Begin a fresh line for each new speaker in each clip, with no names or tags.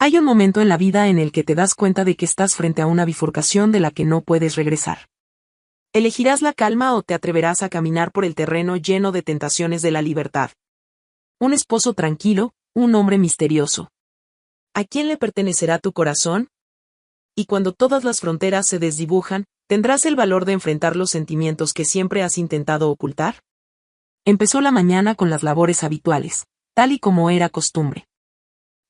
Hay un momento en la vida en el que te das cuenta de que estás frente a una bifurcación de la que no puedes regresar. ¿Elegirás la calma o te atreverás a caminar por el terreno lleno de tentaciones de la libertad? Un esposo tranquilo, un hombre misterioso. ¿A quién le pertenecerá tu corazón? Y cuando todas las fronteras se desdibujan, ¿tendrás el valor de enfrentar los sentimientos que siempre has intentado ocultar? Empezó la mañana con las labores habituales, tal y como era costumbre.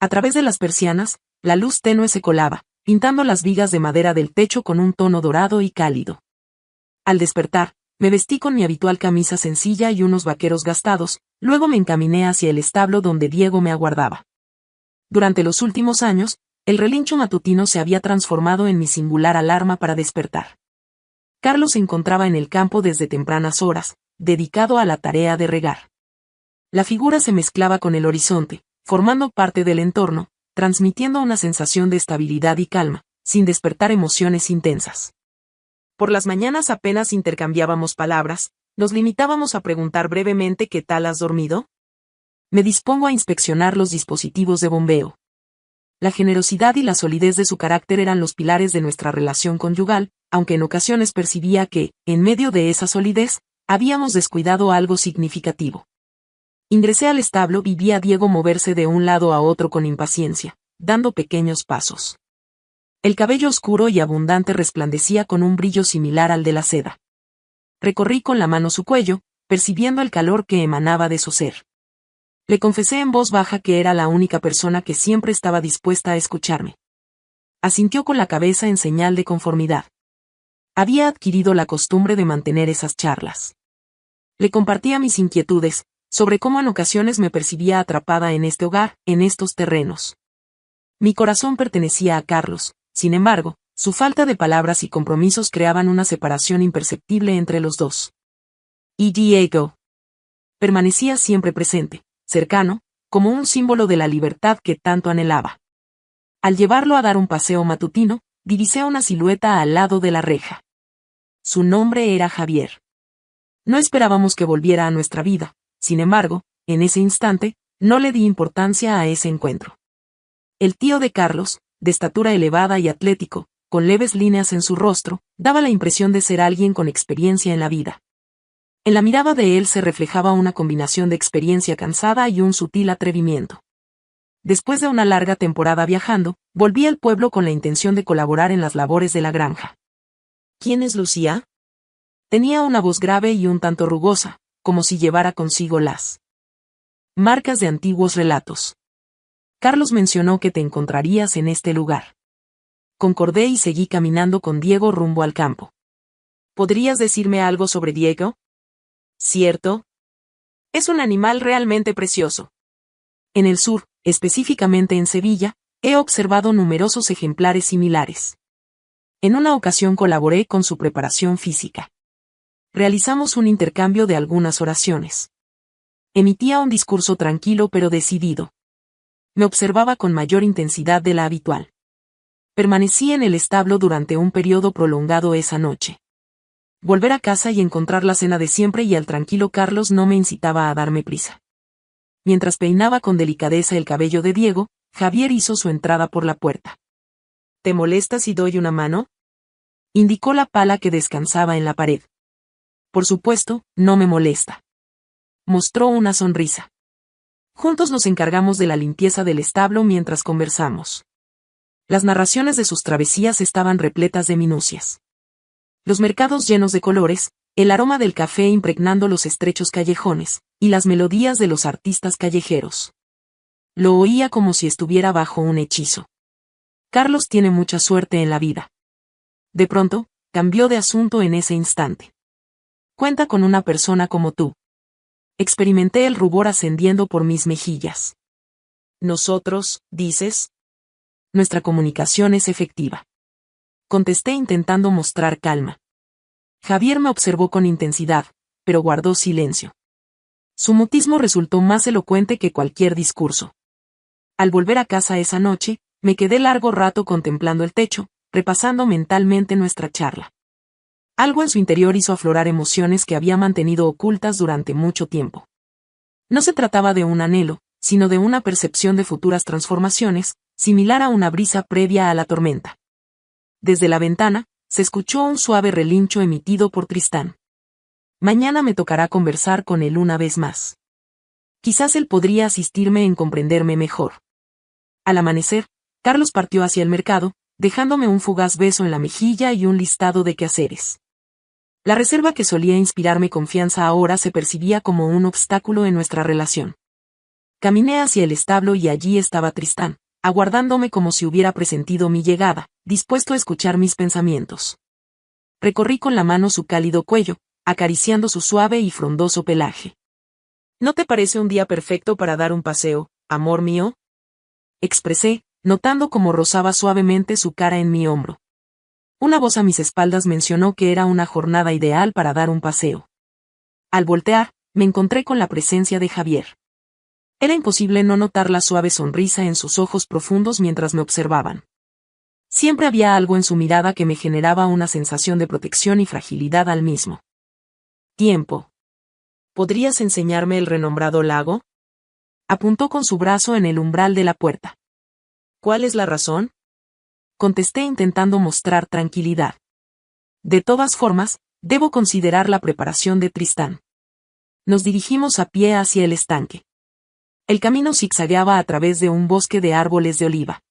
A través de las persianas, la luz tenue se colaba, pintando las vigas de madera del techo con un tono dorado y cálido. Al despertar, me vestí con mi habitual camisa sencilla y unos vaqueros gastados, luego me encaminé hacia el establo donde Diego me aguardaba. Durante los últimos años, el relincho matutino se había transformado en mi singular alarma para despertar. Carlos se encontraba en el campo desde tempranas horas, dedicado a la tarea de regar. La figura se mezclaba con el horizonte, formando parte del entorno, transmitiendo una sensación de estabilidad y calma, sin despertar emociones intensas. Por las mañanas apenas intercambiábamos palabras, nos limitábamos a preguntar brevemente ¿qué tal has dormido? Me dispongo a inspeccionar los dispositivos de bombeo. La generosidad y la solidez de su carácter eran los pilares de nuestra relación conyugal, aunque en ocasiones percibía que, en medio de esa solidez, habíamos descuidado algo significativo. Ingresé al establo y vi a Diego moverse de un lado a otro con impaciencia, dando pequeños pasos. El cabello oscuro y abundante resplandecía con un brillo similar al de la seda. Recorrí con la mano su cuello, percibiendo el calor que emanaba de su ser. Le confesé en voz baja que era la única persona que siempre estaba dispuesta a escucharme. Asintió con la cabeza en señal de conformidad. Había adquirido la costumbre de mantener esas charlas. Le compartía mis inquietudes, sobre cómo en ocasiones me percibía atrapada en este hogar, en estos terrenos. Mi corazón pertenecía a Carlos, sin embargo, su falta de palabras y compromisos creaban una separación imperceptible entre los dos. Y Diego permanecía siempre presente, cercano, como un símbolo de la libertad que tanto anhelaba. Al llevarlo a dar un paseo matutino, divisé una silueta al lado de la reja. Su nombre era Javier. No esperábamos que volviera a nuestra vida, sin embargo, en ese instante, no le di importancia a ese encuentro. El tío de Carlos, de estatura elevada y atlético, con leves líneas en su rostro, daba la impresión de ser alguien con experiencia en la vida. En la mirada de él se reflejaba una combinación de experiencia cansada y un sutil atrevimiento. Después de una larga temporada viajando, volví al pueblo con la intención de colaborar en las labores de la granja. ¿Quién es Lucía? Tenía una voz grave y un tanto rugosa, como si llevara consigo las marcas de antiguos relatos. Carlos mencionó que te encontrarías en este lugar. Concordé y seguí caminando con Diego rumbo al campo. ¿Podrías decirme algo sobre Diego? ¿Cierto? Es un animal realmente precioso. En el sur, específicamente en Sevilla, he observado numerosos ejemplares similares. En una ocasión colaboré con su preparación física. Realizamos un intercambio de algunas oraciones. Emitía un discurso tranquilo pero decidido. Me observaba con mayor intensidad de la habitual. Permanecí en el establo durante un periodo prolongado esa noche. Volver a casa y encontrar la cena de siempre y al tranquilo Carlos no me incitaba a darme prisa. Mientras peinaba con delicadeza el cabello de Diego, Javier hizo su entrada por la puerta. ¿Te molesta si doy una mano? Indicó la pala que descansaba en la pared. Por supuesto, no me molesta. Mostró una sonrisa. Juntos nos encargamos de la limpieza del establo mientras conversamos. Las narraciones de sus travesías estaban repletas de minucias. Los mercados llenos de colores, el aroma del café impregnando los estrechos callejones, y las melodías de los artistas callejeros. Lo oía como si estuviera bajo un hechizo. Carlos tiene mucha suerte en la vida. De pronto, cambió de asunto en ese instante. Cuenta con una persona como tú. Experimenté el rubor ascendiendo por mis mejillas. Nosotros, dices. Nuestra comunicación es efectiva. Contesté intentando mostrar calma. Javier me observó con intensidad, pero guardó silencio. Su mutismo resultó más elocuente que cualquier discurso. Al volver a casa esa noche, me quedé largo rato contemplando el techo, repasando mentalmente nuestra charla. Algo en su interior hizo aflorar emociones que había mantenido ocultas durante mucho tiempo. No se trataba de un anhelo, sino de una percepción de futuras transformaciones, similar a una brisa previa a la tormenta. Desde la ventana, se escuchó un suave relincho emitido por Tristán. Mañana me tocará conversar con él una vez más. Quizás él podría asistirme en comprenderme mejor. Al amanecer, Carlos partió hacia el mercado, dejándome un fugaz beso en la mejilla y un listado de quehaceres. La reserva que solía inspirarme confianza ahora se percibía como un obstáculo en nuestra relación. Caminé hacia el establo y allí estaba Tristán, aguardándome como si hubiera presentido mi llegada, dispuesto a escuchar mis pensamientos. Recorrí con la mano su cálido cuello, acariciando su suave y frondoso pelaje. ¿No te parece un día perfecto para dar un paseo, amor mío? Expresé, notando cómo rozaba suavemente su cara en mi hombro. Una voz a mis espaldas mencionó que era una jornada ideal para dar un paseo. Al voltear, me encontré con la presencia de Javier. Era imposible no notar la suave sonrisa en sus ojos profundos mientras me observaban. Siempre había algo en su mirada que me generaba una sensación de protección y fragilidad al mismo tiempo. ¿Podrías enseñarme el renombrado lago? Apuntó con su brazo en el umbral de la puerta. ¿Cuál es la razón? Contesté intentando mostrar tranquilidad. De todas formas, debo considerar la preparación de Tristán. Nos dirigimos a pie hacia el estanque. El camino zigzagueaba a través de un bosque de árboles de oliva.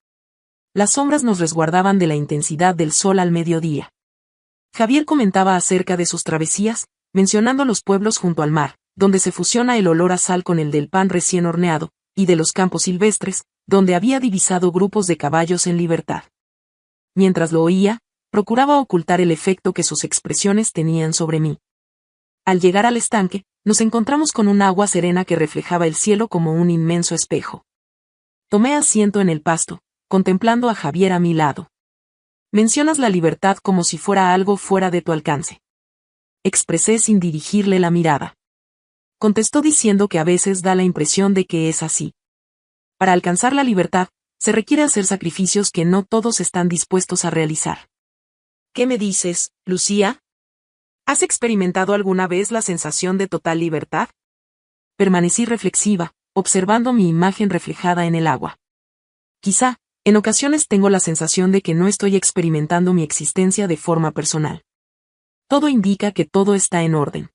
Las sombras nos resguardaban de la intensidad del sol al mediodía. Javier comentaba acerca de sus travesías, mencionando los pueblos junto al mar, donde se fusiona el olor a sal con el del pan recién horneado, y de los campos silvestres, donde había divisado grupos de caballos en libertad. Mientras lo oía, procuraba ocultar el efecto que sus expresiones tenían sobre mí. Al llegar al estanque, nos encontramos con un agua serena que reflejaba el cielo como un inmenso espejo. Tomé asiento en el pasto, contemplando a Javier a mi lado. Mencionas la libertad como si fuera algo fuera de tu alcance. Expresé sin dirigirle la mirada. Contestó diciendo que a veces da la impresión de que es así. Para alcanzar la libertad, se requiere hacer sacrificios que no todos están dispuestos a realizar. ¿Qué me dices, Lucía? ¿Has experimentado alguna vez la sensación de total libertad? Permanecí reflexiva, observando mi imagen reflejada en el agua. Quizá, en ocasiones tengo la sensación de que no estoy experimentando mi existencia de forma personal. Todo indica que todo está en orden.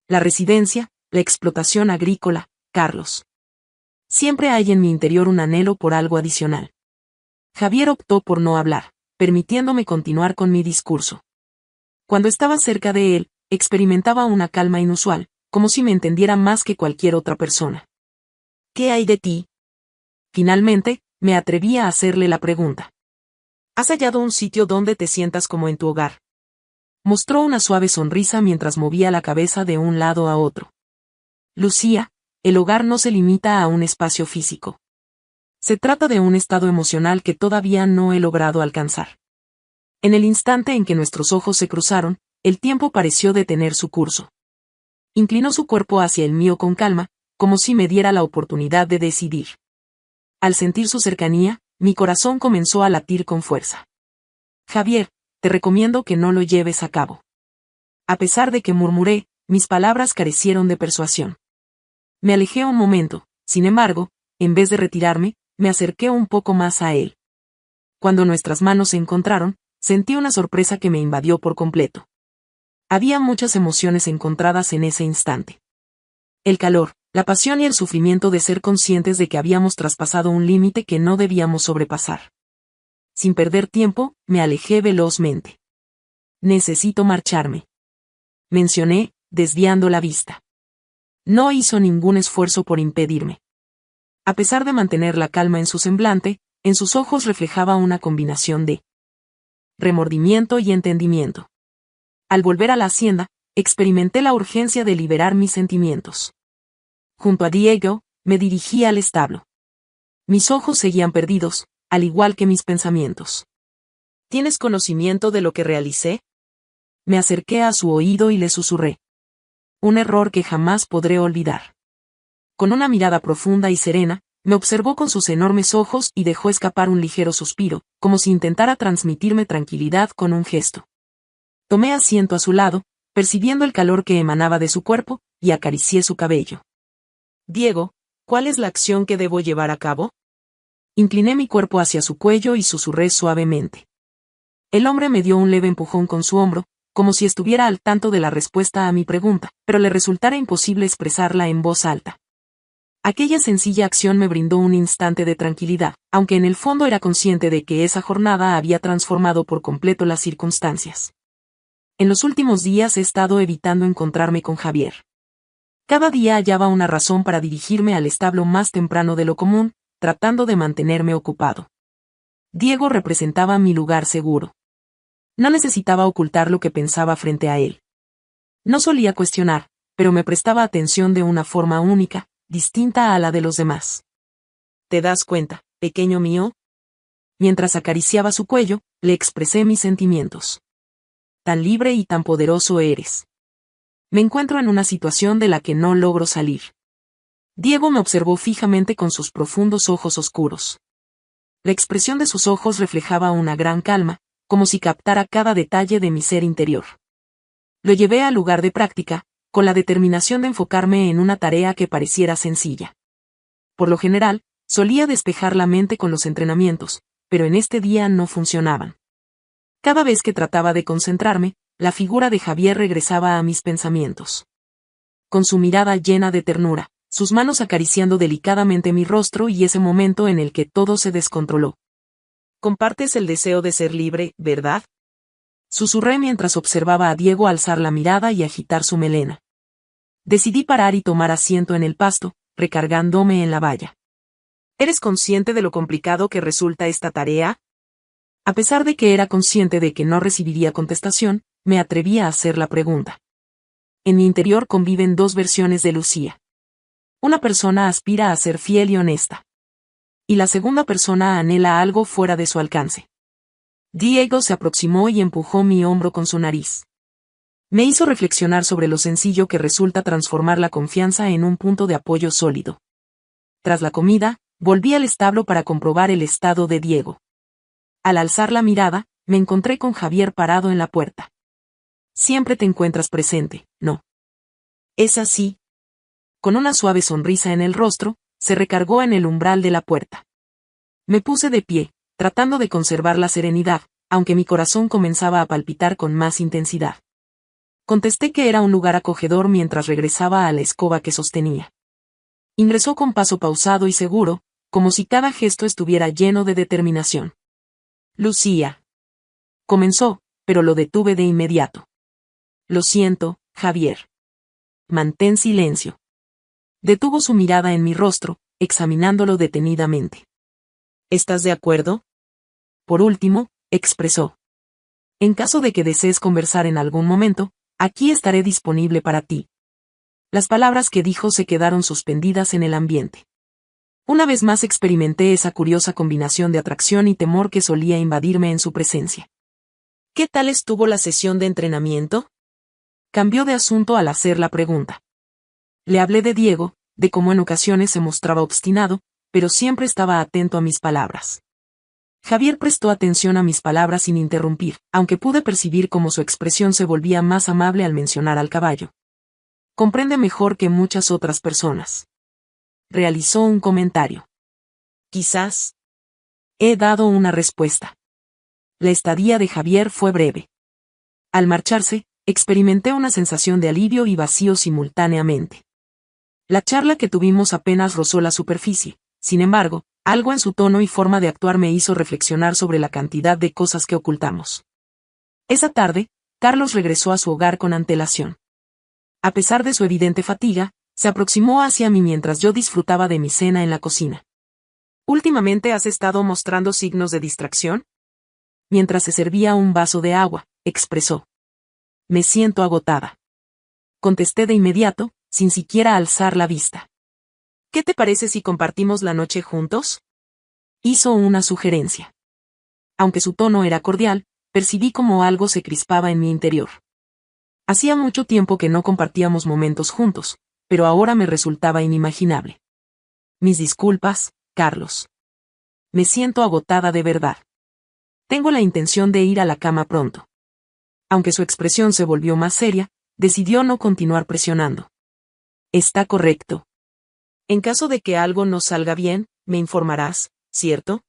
La residencia, la explotación agrícola, Carlos. Siempre hay en mi interior un anhelo por algo adicional. Javier optó por no hablar, permitiéndome continuar con mi discurso. Cuando estaba cerca de él, experimentaba una calma inusual, como si me entendiera más que cualquier otra persona. ¿Qué hay de ti? Finalmente, me atreví a hacerle la pregunta. ¿Has hallado un sitio donde te sientas como en tu hogar? Mostró una suave sonrisa mientras movía la cabeza de un lado a otro. Lucía, el hogar no se limita a un espacio físico. Se trata de un estado emocional que todavía no he logrado alcanzar. En el instante en que nuestros ojos se cruzaron, el tiempo pareció detener su curso. Inclinó su cuerpo hacia el mío con calma, como si me diera la oportunidad de decidir. Al sentir su cercanía, mi corazón comenzó a latir con fuerza. Javier, te recomiendo que no lo lleves a cabo. A pesar de que murmuré, mis palabras carecieron de persuasión. Me alejé un momento, sin embargo, en vez de retirarme, me acerqué un poco más a él. Cuando nuestras manos se encontraron, sentí una sorpresa que me invadió por completo. Había muchas emociones encontradas en ese instante. El calor, la pasión y el sufrimiento de ser conscientes de que habíamos traspasado un límite que no debíamos sobrepasar. Sin perder tiempo, me alejé velozmente. Necesito marcharme. Mencioné, desviando la vista. No hizo ningún esfuerzo por impedirme. A pesar de mantener la calma en su semblante, en sus ojos reflejaba una combinación de remordimiento y entendimiento. Al volver a la hacienda, experimenté la urgencia de liberar mis sentimientos. Junto a Diego, me dirigí al establo. Mis ojos seguían perdidos, al igual que mis pensamientos. ¿Tienes conocimiento de lo que realicé? Me acerqué a su oído y le susurré. Un error que jamás podré olvidar. Con una mirada profunda y serena, me observó con sus enormes ojos y dejó escapar un ligero suspiro, como si intentara transmitirme tranquilidad con un gesto. Tomé asiento a su lado, percibiendo el calor que emanaba de su cuerpo, y acaricié su cabello. Diego, ¿cuál es la acción que debo llevar a cabo? Incliné mi cuerpo hacia su cuello y susurré suavemente. El hombre me dio un leve empujón con su hombro, como si estuviera al tanto de la respuesta a mi pregunta, pero le resultara imposible expresarla en voz alta. Aquella sencilla acción me brindó un instante de tranquilidad, aunque en el fondo era consciente de que esa jornada había transformado por completo las circunstancias. En los últimos días he estado evitando encontrarme con Javier. Cada día hallaba una razón para dirigirme al establo más temprano de lo común, tratando de mantenerme ocupado. Diego representaba mi lugar seguro. No necesitaba ocultar lo que pensaba frente a él. No solía cuestionar, pero me prestaba atención de una forma única, distinta a la de los demás. ¿Te das cuenta, pequeño mío? Mientras acariciaba su cuello, le expresé mis sentimientos. Tan libre y tan poderoso eres. Me encuentro en una situación de la que no logro salir. Diego me observó fijamente con sus profundos ojos oscuros. La expresión de sus ojos reflejaba una gran calma, como si captara cada detalle de mi ser interior. Lo llevé al lugar de práctica, con la determinación de enfocarme en una tarea que pareciera sencilla. Por lo general, solía despejar la mente con los entrenamientos, pero en este día no funcionaban. Cada vez que trataba de concentrarme, la figura de Javier regresaba a mis pensamientos. Con su mirada llena de ternura, sus manos acariciando delicadamente mi rostro y ese momento en el que todo se descontroló. Compartes el deseo de ser libre, ¿verdad? Susurré mientras observaba a Diego alzar la mirada y agitar su melena. Decidí parar y tomar asiento en el pasto, recargándome en la valla. ¿Eres consciente de lo complicado que resulta esta tarea? A pesar de que era consciente de que no recibiría contestación, me atreví a hacer la pregunta. En mi interior conviven dos versiones de Lucía. Una persona aspira a ser fiel y honesta. Y la segunda persona anhela algo fuera de su alcance. Diego se aproximó y empujó mi hombro con su nariz. Me hizo reflexionar sobre lo sencillo que resulta transformar la confianza en un punto de apoyo sólido. Tras la comida, volví al establo para comprobar el estado de Diego. Al alzar la mirada, me encontré con Javier parado en la puerta. Siempre te encuentras presente, ¿no? Es así. Con una suave sonrisa en el rostro, se recargó en el umbral de la puerta. Me puse de pie, tratando de conservar la serenidad, aunque mi corazón comenzaba a palpitar con más intensidad. Contesté que era un lugar acogedor mientras regresaba a la escoba que sostenía. Ingresó con paso pausado y seguro, como si cada gesto estuviera lleno de determinación. Lucía. Comenzó, pero lo detuve de inmediato. Lo siento, Javier. Mantén silencio. Detuvo su mirada en mi rostro, examinándolo detenidamente. ¿Estás de acuerdo? Por último, expresó. En caso de que desees conversar en algún momento, aquí estaré disponible para ti. Las palabras que dijo se quedaron suspendidas en el ambiente. Una vez más experimenté esa curiosa combinación de atracción y temor que solía invadirme en su presencia. ¿Qué tal estuvo la sesión de entrenamiento? Cambió de asunto al hacer la pregunta. Le hablé de Diego, de cómo en ocasiones se mostraba obstinado, pero siempre estaba atento a mis palabras. Javier prestó atención a mis palabras sin interrumpir, aunque pude percibir cómo su expresión se volvía más amable al mencionar al caballo. Comprende mejor que muchas otras personas. Realizó un comentario. Quizás. He dado una respuesta. La estadía de Javier fue breve. Al marcharse, experimenté una sensación de alivio y vacío simultáneamente. La charla que tuvimos apenas rozó la superficie. Sin embargo, algo en su tono y forma de actuar me hizo reflexionar sobre la cantidad de cosas que ocultamos. Esa tarde, Carlos regresó a su hogar con antelación. A pesar de su evidente fatiga, se aproximó hacia mí mientras yo disfrutaba de mi cena en la cocina. ¿Últimamente has estado mostrando signos de distracción? Mientras se servía un vaso de agua, expresó. Me siento agotada. Contesté de inmediato, sin siquiera alzar la vista. ¿Qué te parece si compartimos la noche juntos? Hizo una sugerencia. Aunque su tono era cordial, percibí como algo se crispaba en mi interior. Hacía mucho tiempo que no compartíamos momentos juntos, pero ahora me resultaba inimaginable. Mis disculpas, Carlos. Me siento agotada de verdad. Tengo la intención de ir a la cama pronto. Aunque su expresión se volvió más seria, decidió no continuar presionando. Está correcto. En caso de que algo no salga bien, me informarás, ¿cierto?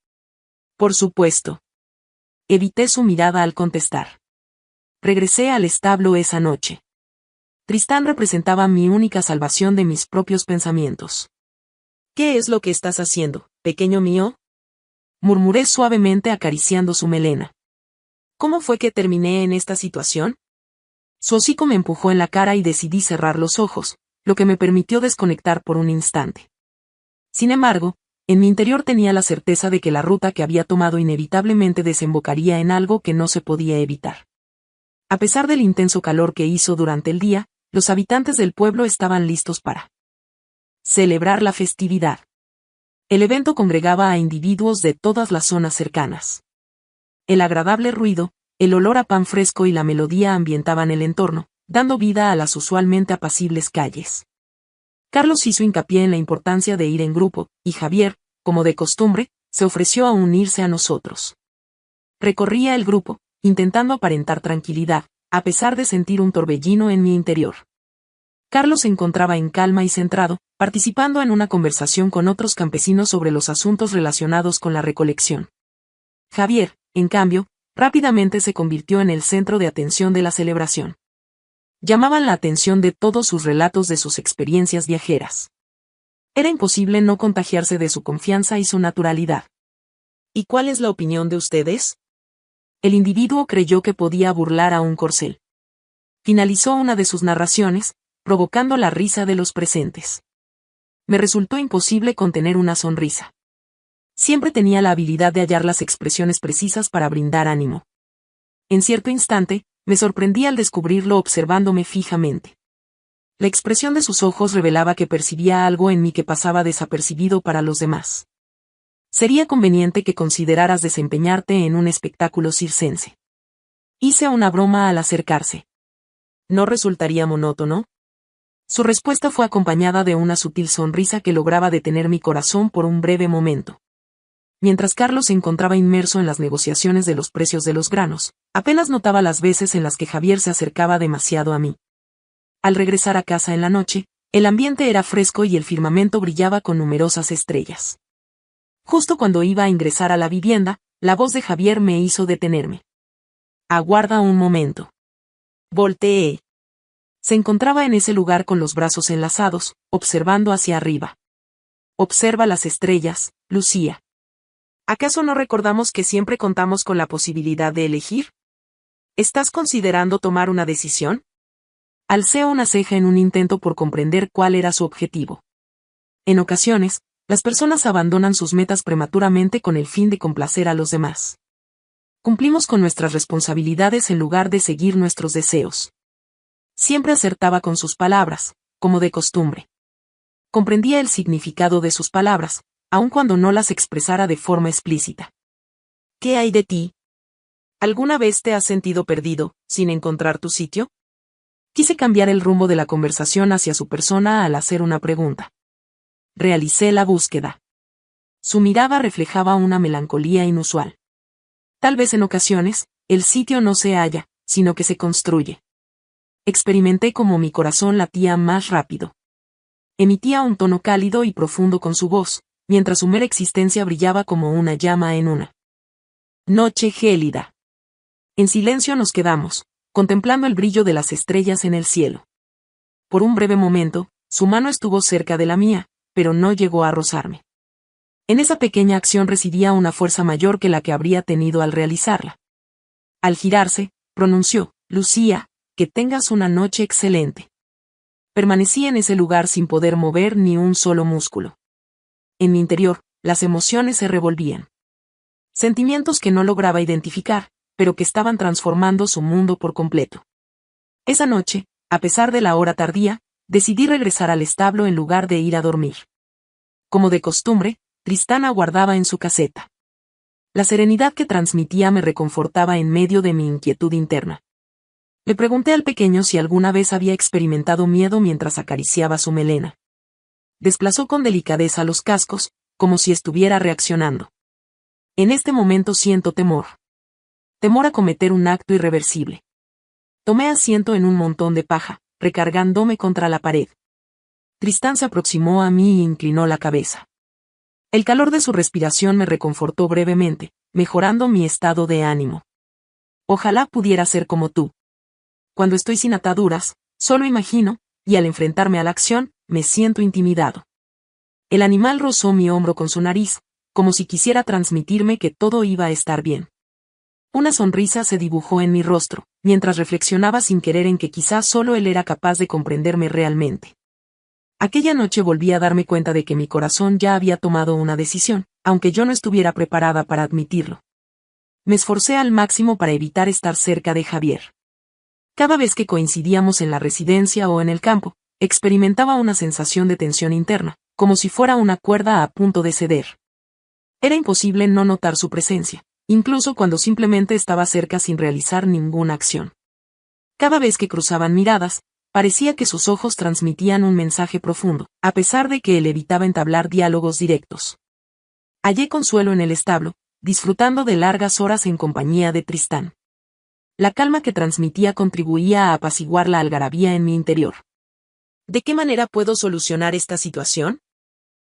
Por supuesto. Evité su mirada al contestar. Regresé al establo esa noche. Tristán representaba mi única salvación de mis propios pensamientos. ¿Qué es lo que estás haciendo, pequeño mío? Murmuré suavemente acariciando su melena. ¿Cómo fue que terminé en esta situación? Su hocico me empujó en la cara y decidí cerrar los ojos, lo que me permitió desconectar por un instante. Sin embargo, en mi interior tenía la certeza de que la ruta que había tomado inevitablemente desembocaría en algo que no se podía evitar. A pesar del intenso calor que hizo durante el día, los habitantes del pueblo estaban listos para celebrar la festividad. El evento congregaba a individuos de todas las zonas cercanas. El agradable ruido, el olor a pan fresco y la melodía ambientaban el entorno, dando vida a las usualmente apacibles calles. Carlos hizo hincapié en la importancia de ir en grupo, y Javier, como de costumbre, se ofreció a unirse a nosotros. Recorría el grupo, intentando aparentar tranquilidad, a pesar de sentir un torbellino en mi interior. Carlos se encontraba en calma y centrado, participando en una conversación con otros campesinos sobre los asuntos relacionados con la recolección. Javier, en cambio, rápidamente se convirtió en el centro de atención de la celebración. Llamaban la atención de todos sus relatos de sus experiencias viajeras. Era imposible no contagiarse de su confianza y su naturalidad. ¿Y cuál es la opinión de ustedes? El individuo creyó que podía burlar a un corcel. Finalizó una de sus narraciones, provocando la risa de los presentes. Me resultó imposible contener una sonrisa. Siempre tenía la habilidad de hallar las expresiones precisas para brindar ánimo. En cierto instante, me sorprendí al descubrirlo observándome fijamente. La expresión de sus ojos revelaba que percibía algo en mí que pasaba desapercibido para los demás. Sería conveniente que consideraras desempeñarte en un espectáculo circense. Hice una broma al acercarse. ¿No resultaría monótono? Su respuesta fue acompañada de una sutil sonrisa que lograba detener mi corazón por un breve momento. Mientras Carlos se encontraba inmerso en las negociaciones de los precios de los granos, apenas notaba las veces en las que Javier se acercaba demasiado a mí. Al regresar a casa en la noche, el ambiente era fresco y el firmamento brillaba con numerosas estrellas. Justo cuando iba a ingresar a la vivienda, la voz de Javier me hizo detenerme. Aguarda un momento. Volteé. Se encontraba en ese lugar con los brazos enlazados, observando hacia arriba. Observa las estrellas, Lucía. ¿Acaso no recordamos que siempre contamos con la posibilidad de elegir? ¿Estás considerando tomar una decisión? Alcé una ceja en un intento por comprender cuál era su objetivo. En ocasiones, las personas abandonan sus metas prematuramente con el fin de complacer a los demás. Cumplimos con nuestras responsabilidades en lugar de seguir nuestros deseos. Siempre acertaba con sus palabras, como de costumbre. Comprendía el significado de sus palabras, aun cuando no las expresara de forma explícita. ¿Qué hay de ti? ¿Alguna vez te has sentido perdido, sin encontrar tu sitio? Quise cambiar el rumbo de la conversación hacia su persona al hacer una pregunta. Realicé la búsqueda. Su mirada reflejaba una melancolía inusual. Tal vez en ocasiones, el sitio no se halla, sino que se construye. Experimenté como mi corazón latía más rápido. Emitía un tono cálido y profundo con su voz, mientras su mera existencia brillaba como una llama en una noche gélida. En silencio nos quedamos, contemplando el brillo de las estrellas en el cielo. Por un breve momento, su mano estuvo cerca de la mía, pero no llegó a rozarme. En esa pequeña acción residía una fuerza mayor que la que habría tenido al realizarla. Al girarse, pronunció, Lucía, que tengas una noche excelente. Permanecí en ese lugar sin poder mover ni un solo músculo. En mi interior, las emociones se revolvían. Sentimientos que no lograba identificar, pero que estaban transformando su mundo por completo. Esa noche, a pesar de la hora tardía, decidí regresar al establo en lugar de ir a dormir. Como de costumbre, Tristán aguardaba en su caseta. La serenidad que transmitía me reconfortaba en medio de mi inquietud interna. Le pregunté al pequeño si alguna vez había experimentado miedo mientras acariciaba su melena. Desplazó con delicadeza los cascos, como si estuviera reaccionando. En este momento siento temor. Temor a cometer un acto irreversible. Tomé asiento en un montón de paja, recargándome contra la pared. Tristán se aproximó a mí e inclinó la cabeza. El calor de su respiración me reconfortó brevemente, mejorando mi estado de ánimo. Ojalá pudiera ser como tú. Cuando estoy sin ataduras, solo imagino, y al enfrentarme a la acción, me siento intimidado. El animal rozó mi hombro con su nariz, como si quisiera transmitirme que todo iba a estar bien. Una sonrisa se dibujó en mi rostro, mientras reflexionaba sin querer en que quizás solo él era capaz de comprenderme realmente. Aquella noche volví a darme cuenta de que mi corazón ya había tomado una decisión, aunque yo no estuviera preparada para admitirlo. Me esforcé al máximo para evitar estar cerca de Javier. Cada vez que coincidíamos en la residencia o en el campo, experimentaba una sensación de tensión interna, como si fuera una cuerda a punto de ceder. Era imposible no notar su presencia, incluso cuando simplemente estaba cerca sin realizar ninguna acción. Cada vez que cruzaban miradas, parecía que sus ojos transmitían un mensaje profundo, a pesar de que él evitaba entablar diálogos directos. Hallé consuelo en el establo, disfrutando de largas horas en compañía de Tristán. La calma que transmitía contribuía a apaciguar la algarabía en mi interior. ¿De qué manera puedo solucionar esta situación?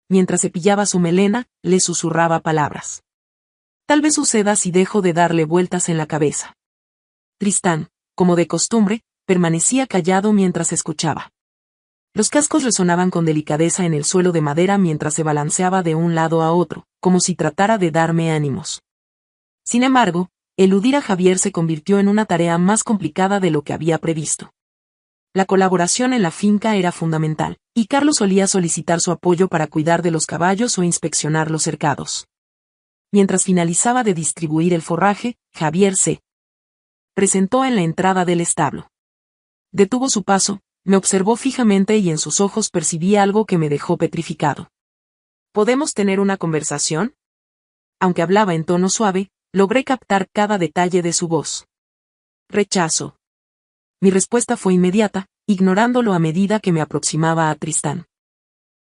Mientras cepillaba su melena, le susurraba palabras. Tal vez suceda si dejo de darle vueltas en la cabeza. Tristán, como de costumbre, permanecía callado mientras escuchaba. Los cascos resonaban con delicadeza en el suelo de madera mientras se balanceaba de un lado a otro, como si tratara de darme ánimos. Sin embargo, eludir a Javier se convirtió en una tarea más complicada de lo que había previsto. La colaboración en la finca era fundamental, y Carlos solía solicitar su apoyo para cuidar de los caballos o inspeccionar los cercados. Mientras finalizaba de distribuir el forraje, Javier se presentó en la entrada del establo. Detuvo su paso, me observó fijamente y en sus ojos percibí algo que me dejó petrificado. ¿Podemos tener una conversación? Aunque hablaba en tono suave, logré captar cada detalle de su voz. Rechazo. Mi respuesta fue inmediata, ignorándolo a medida que me aproximaba a Tristán.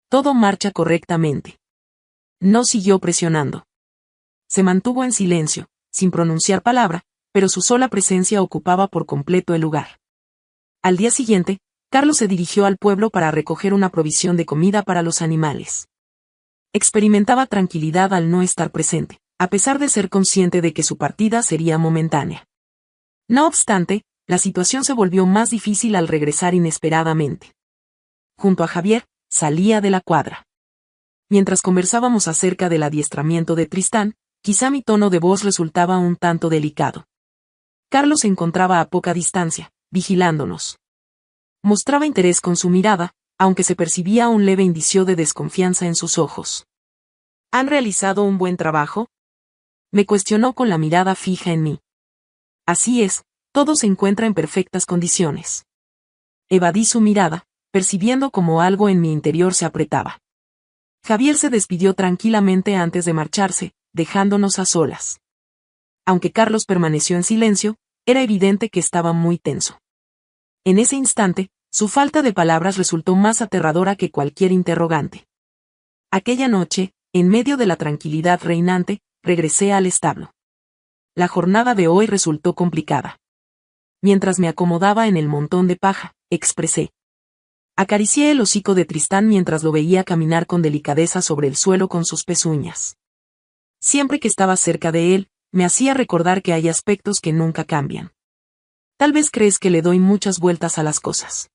Todo marcha correctamente. No siguió presionando. Se mantuvo en silencio, sin pronunciar palabra, pero su sola presencia ocupaba por completo el lugar. Al día siguiente, Carlos se dirigió al pueblo para recoger una provisión de comida para los animales. Experimentaba tranquilidad al no estar presente, a pesar de ser consciente de que su partida sería momentánea. No obstante, la situación se volvió más difícil al regresar inesperadamente. Junto a Javier, salía de la cuadra. Mientras conversábamos acerca del adiestramiento de Tristán, quizá mi tono de voz resultaba un tanto delicado. Carlos se encontraba a poca distancia, vigilándonos. Mostraba interés con su mirada, aunque se percibía un leve indicio de desconfianza en sus ojos. ¿Han realizado un buen trabajo? Me cuestionó con la mirada fija en mí. Así es, todo se encuentra en perfectas condiciones. Evadí su mirada, percibiendo como algo en mi interior se apretaba. Javier se despidió tranquilamente antes de marcharse, dejándonos a solas. Aunque Carlos permaneció en silencio, era evidente que estaba muy tenso. En ese instante, su falta de palabras resultó más aterradora que cualquier interrogante. Aquella noche, en medio de la tranquilidad reinante, regresé al establo. La jornada de hoy resultó complicada. Mientras me acomodaba en el montón de paja, expresé. Acaricié el hocico de Tristán mientras lo veía caminar con delicadeza sobre el suelo con sus pezuñas. Siempre que estaba cerca de él, me hacía recordar que hay aspectos que nunca cambian. Tal vez crees que le doy muchas vueltas a las cosas.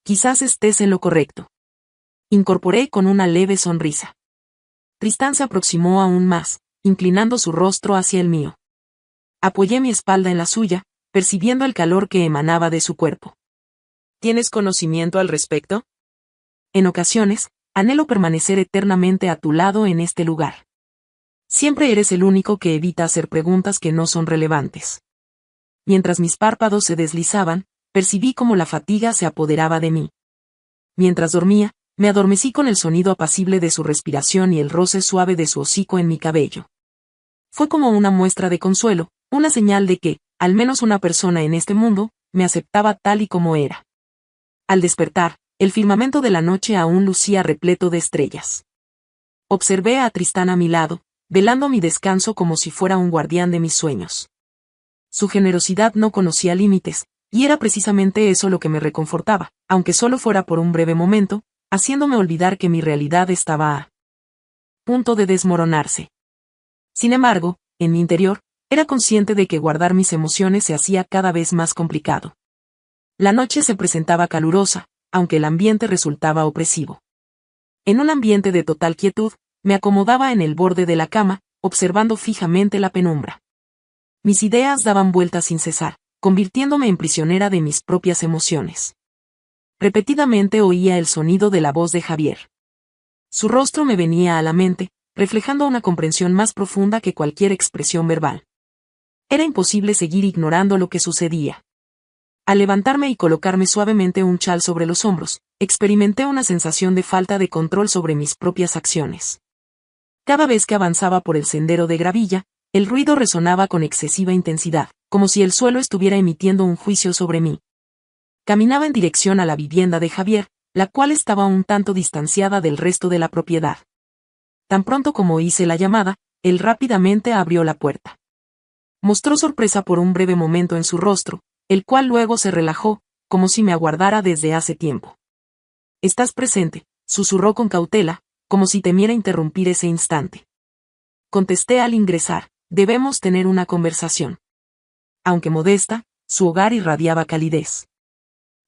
Quizás estés en lo correcto. Incorporé con una leve sonrisa. Tristán se aproximó aún más, inclinando su rostro hacia el mío. Apoyé mi espalda en la suya, percibiendo el calor que emanaba de su cuerpo. ¿Tienes conocimiento al respecto? En ocasiones, anhelo permanecer eternamente a tu lado en este lugar. Siempre eres el único que evita hacer preguntas que no son relevantes. Mientras mis párpados se deslizaban, percibí cómo la fatiga se apoderaba de mí. Mientras dormía, me adormecí con el sonido apacible de su respiración y el roce suave de su hocico en mi cabello. Fue como una muestra de consuelo, una señal de que, al menos una persona en este mundo, me aceptaba tal y como era. Al despertar, el firmamento de la noche aún lucía repleto de estrellas. Observé a Tristán a mi lado, velando mi descanso como si fuera un guardián de mis sueños. Su generosidad no conocía límites, y era precisamente eso lo que me reconfortaba, aunque solo fuera por un breve momento, haciéndome olvidar que mi realidad estaba punto de desmoronarse. Sin embargo, en mi interior, era consciente de que guardar mis emociones se hacía cada vez más complicado. La noche se presentaba calurosa, aunque el ambiente resultaba opresivo. En un ambiente de total quietud, me acomodaba en el borde de la cama, observando fijamente la penumbra. Mis ideas daban vueltas sin cesar, convirtiéndome en prisionera de mis propias emociones. Repetidamente oía el sonido de la voz de Javier. Su rostro me venía a la mente, reflejando una comprensión más profunda que cualquier expresión verbal. Era imposible seguir ignorando lo que sucedía. Al levantarme y colocarme suavemente un chal sobre los hombros, experimenté una sensación de falta de control sobre mis propias acciones. Cada vez que avanzaba por el sendero de gravilla, el ruido resonaba con excesiva intensidad, como si el suelo estuviera emitiendo un juicio sobre mí. Caminaba en dirección a la vivienda de Javier, la cual estaba un tanto distanciada del resto de la propiedad. Tan pronto como hice la llamada, él rápidamente abrió la puerta. Mostró sorpresa por un breve momento en su rostro, el cual luego se relajó, como si me aguardara desde hace tiempo. «¿Estás presente?», susurró con cautela, como si temiera interrumpir ese instante. Contesté al ingresar: «Debemos tener una conversación». Aunque modesta, su hogar irradiaba calidez.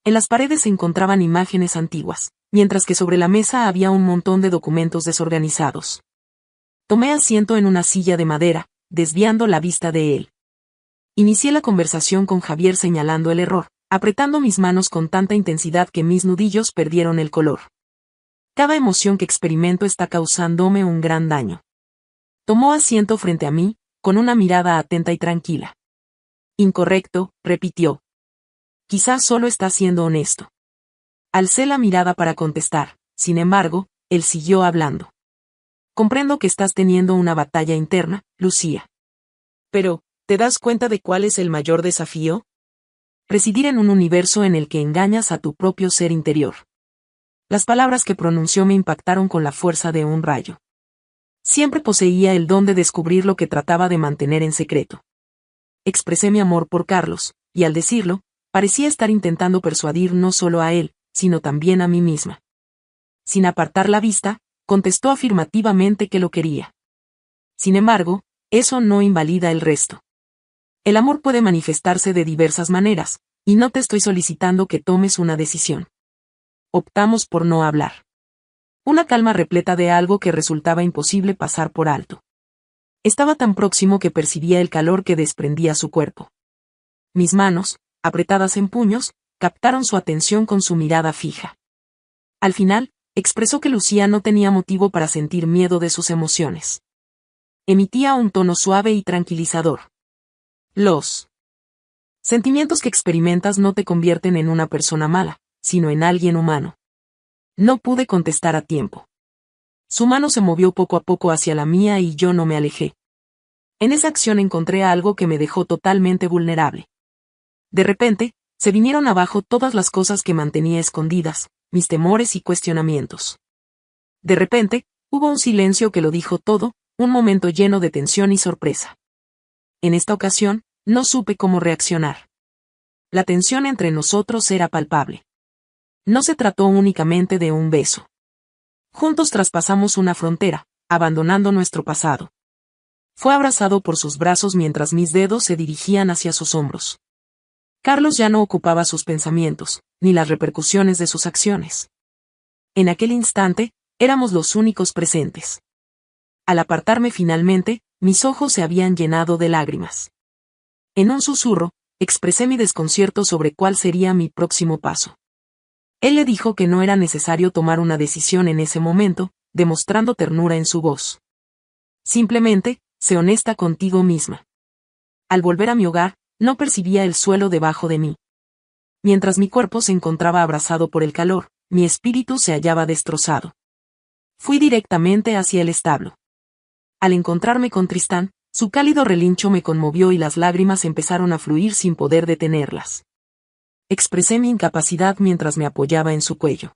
En las paredes se encontraban imágenes antiguas, mientras que sobre la mesa había un montón de documentos desorganizados. Tomé asiento en una silla de madera, desviando la vista de él. Inicié la conversación con Javier señalando el error, apretando mis manos con tanta intensidad que mis nudillos perdieron el color. Cada emoción que experimento está causándome un gran daño. Tomó asiento frente a mí, con una mirada atenta y tranquila. «Incorrecto», repitió. «Quizás solo está siendo honesto». Alcé la mirada para contestar, sin embargo, él siguió hablando. «Comprendo que estás teniendo una batalla interna, Lucía. Pero, ¿te das cuenta de cuál es el mayor desafío? Residir en un universo en el que engañas a tu propio ser interior». Las palabras que pronunció me impactaron con la fuerza de un rayo. Siempre poseía el don de descubrir lo que trataba de mantener en secreto. Expresé mi amor por Carlos, y al decirlo, parecía estar intentando persuadir no solo a él, sino también a mí misma. Sin apartar la vista, contestó afirmativamente que lo quería. Sin embargo, eso no invalida el resto. El amor puede manifestarse de diversas maneras, y no te estoy solicitando que tomes una decisión. Optamos por no hablar. Una calma repleta de algo que resultaba imposible pasar por alto. Estaba tan próximo que percibía el calor que desprendía su cuerpo. Mis manos, apretadas en puños, captaron su atención con su mirada fija. Al final, expresó que Lucía no tenía motivo para sentir miedo de sus emociones. Emitía un tono suave y tranquilizador. Los sentimientos que experimentas no te convierten en una persona mala, sino en alguien humano. No pude contestar a tiempo. Su mano se movió poco a poco hacia la mía y yo no me alejé. En esa acción encontré algo que me dejó totalmente vulnerable. De repente, se vinieron abajo todas las cosas que mantenía escondidas, mis temores y cuestionamientos. De repente, hubo un silencio que lo dijo todo, un momento lleno de tensión y sorpresa. En esta ocasión, no supe cómo reaccionar. La tensión entre nosotros era palpable. No se trató únicamente de un beso. Juntos traspasamos una frontera, abandonando nuestro pasado. Fue abrazado por sus brazos mientras mis dedos se dirigían hacia sus hombros. Carlos ya no ocupaba sus pensamientos, ni las repercusiones de sus acciones. En aquel instante, éramos los únicos presentes. Al apartarme finalmente, mis ojos se habían llenado de lágrimas. En un susurro, expresé mi desconcierto sobre cuál sería mi próximo paso. Él le dijo que no era necesario tomar una decisión en ese momento, demostrando ternura en su voz. Simplemente, sé honesta contigo misma. Al volver a mi hogar, no percibía el suelo debajo de mí. Mientras mi cuerpo se encontraba abrasado por el calor, mi espíritu se hallaba destrozado. Fui directamente hacia el establo. Al encontrarme con Tristán, su cálido relincho me conmovió y las lágrimas empezaron a fluir sin poder detenerlas. Expresé mi incapacidad mientras me apoyaba en su cuello.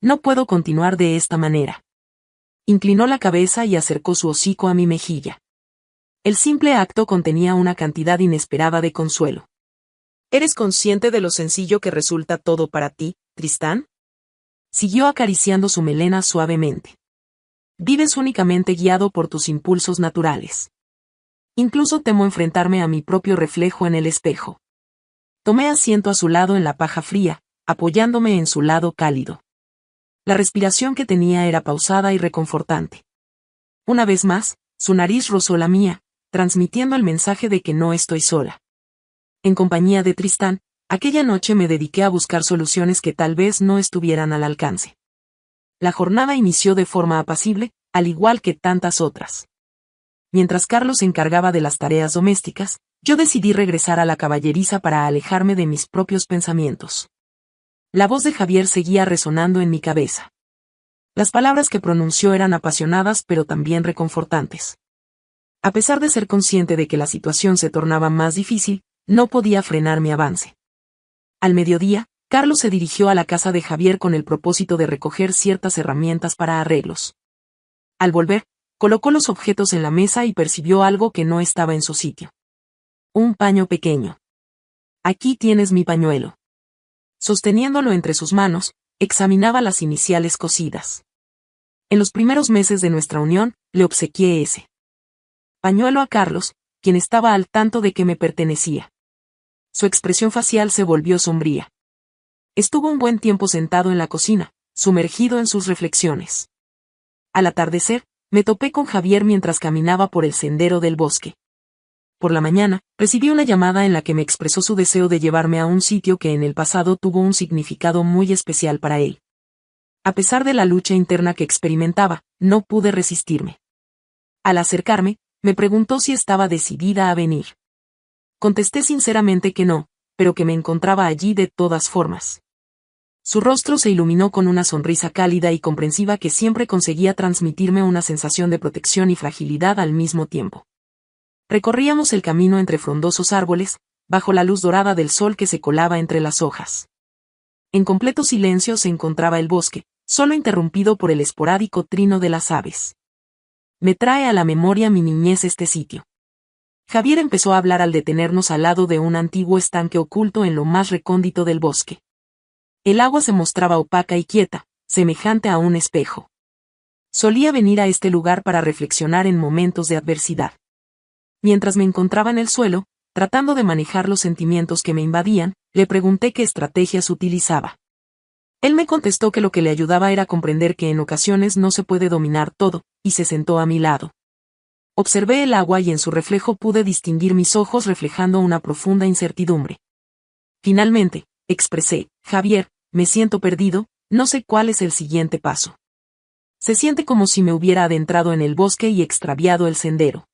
No puedo continuar de esta manera. Inclinó la cabeza y acercó su hocico a mi mejilla. El simple acto contenía una cantidad inesperada de consuelo. ¿Eres consciente de lo sencillo que resulta todo para ti, Tristán? Siguió acariciando su melena suavemente. Vives únicamente guiado por tus impulsos naturales. Incluso temo enfrentarme a mi propio reflejo en el espejo. Tomé asiento a su lado en la paja fría, apoyándome en su lado cálido. La respiración que tenía era pausada y reconfortante. Una vez más, su nariz rozó la mía, transmitiendo el mensaje de que no estoy sola. En compañía de Tristán, aquella noche me dediqué a buscar soluciones que tal vez no estuvieran al alcance. La jornada inició de forma apacible, al igual que tantas otras. Mientras Carlos se encargaba de las tareas domésticas, yo decidí regresar a la caballeriza para alejarme de mis propios pensamientos. La voz de Javier seguía resonando en mi cabeza. Las palabras que pronunció eran apasionadas pero también reconfortantes. A pesar de ser consciente de que la situación se tornaba más difícil, no podía frenar mi avance. Al mediodía, Carlos se dirigió a la casa de Javier con el propósito de recoger ciertas herramientas para arreglos. Al volver, colocó los objetos en la mesa y percibió algo que no estaba en su sitio. Un paño pequeño. Aquí tienes mi pañuelo. Sosteniéndolo entre sus manos, examinaba las iniciales cosidas. En los primeros meses de nuestra unión, le obsequié ese pañuelo a Carlos, quien estaba al tanto de que me pertenecía. Su expresión facial se volvió sombría. Estuvo un buen tiempo sentado en la cocina, sumergido en sus reflexiones. Al atardecer, me topé con Javier mientras caminaba por el sendero del bosque. Por la mañana, recibí una llamada en la que me expresó su deseo de llevarme a un sitio que en el pasado tuvo un significado muy especial para él. A pesar de la lucha interna que experimentaba, no pude resistirme. Al acercarme, me preguntó si estaba decidida a venir. Contesté sinceramente que no, pero que me encontraba allí de todas formas. Su rostro se iluminó con una sonrisa cálida y comprensiva que siempre conseguía transmitirme una sensación de protección y fragilidad al mismo tiempo. Recorríamos el camino entre frondosos árboles, bajo la luz dorada del sol que se colaba entre las hojas. En completo silencio se encontraba el bosque, solo interrumpido por el esporádico trino de las aves. Me trae a la memoria mi niñez este sitio. Javier empezó a hablar al detenernos al lado de un antiguo estanque oculto en lo más recóndito del bosque. El agua se mostraba opaca y quieta, semejante a un espejo. Solía venir a este lugar para reflexionar en momentos de adversidad. Mientras me encontraba en el suelo, tratando de manejar los sentimientos que me invadían, le pregunté qué estrategias utilizaba. Él me contestó que lo que le ayudaba era comprender que en ocasiones no se puede dominar todo, y se sentó a mi lado. Observé el agua y en su reflejo pude distinguir mis ojos reflejando una profunda incertidumbre. Finalmente, expresé, Javier, me siento perdido, no sé cuál es el siguiente paso. Se siente como si me hubiera adentrado en el bosque y extraviado el sendero.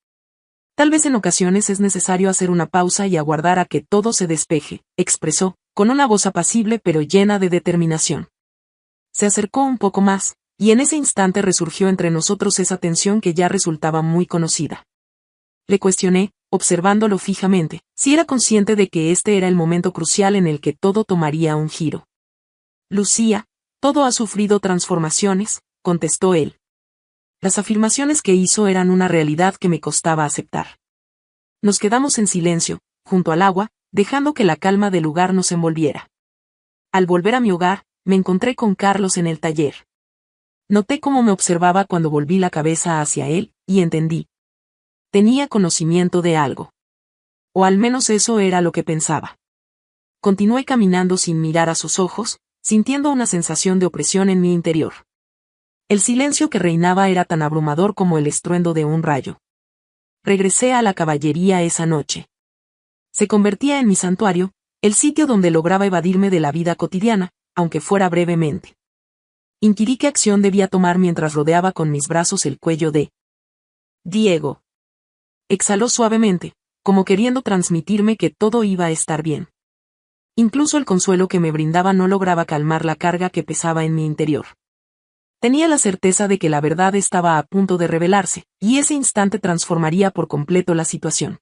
Tal vez en ocasiones es necesario hacer una pausa y aguardar a que todo se despeje, expresó, con una voz apacible pero llena de determinación. Se acercó un poco más, y en ese instante resurgió entre nosotros esa tensión que ya resultaba muy conocida. Le cuestioné, observándolo fijamente, si era consciente de que este era el momento crucial en el que todo tomaría un giro. Lucía, todo ha sufrido transformaciones, contestó él. Las afirmaciones que hizo eran una realidad que me costaba aceptar. Nos quedamos en silencio, junto al agua, dejando que la calma del lugar nos envolviera. Al volver a mi hogar, me encontré con Carlos en el taller. Noté cómo me observaba cuando volví la cabeza hacia él, y entendí. Tenía conocimiento de algo. O al menos eso era lo que pensaba. Continué caminando sin mirar a sus ojos, sintiendo una sensación de opresión en mi interior. El silencio que reinaba era tan abrumador como el estruendo de un rayo. Regresé a la caballería esa noche. Se convertía en mi santuario, el sitio donde lograba evadirme de la vida cotidiana, aunque fuera brevemente. Inquirí qué acción debía tomar mientras rodeaba con mis brazos el cuello de Diego. Exhaló suavemente, como queriendo transmitirme que todo iba a estar bien. Incluso el consuelo que me brindaba no lograba calmar la carga que pesaba en mi interior. Tenía la certeza de que la verdad estaba a punto de revelarse, y ese instante transformaría por completo la situación.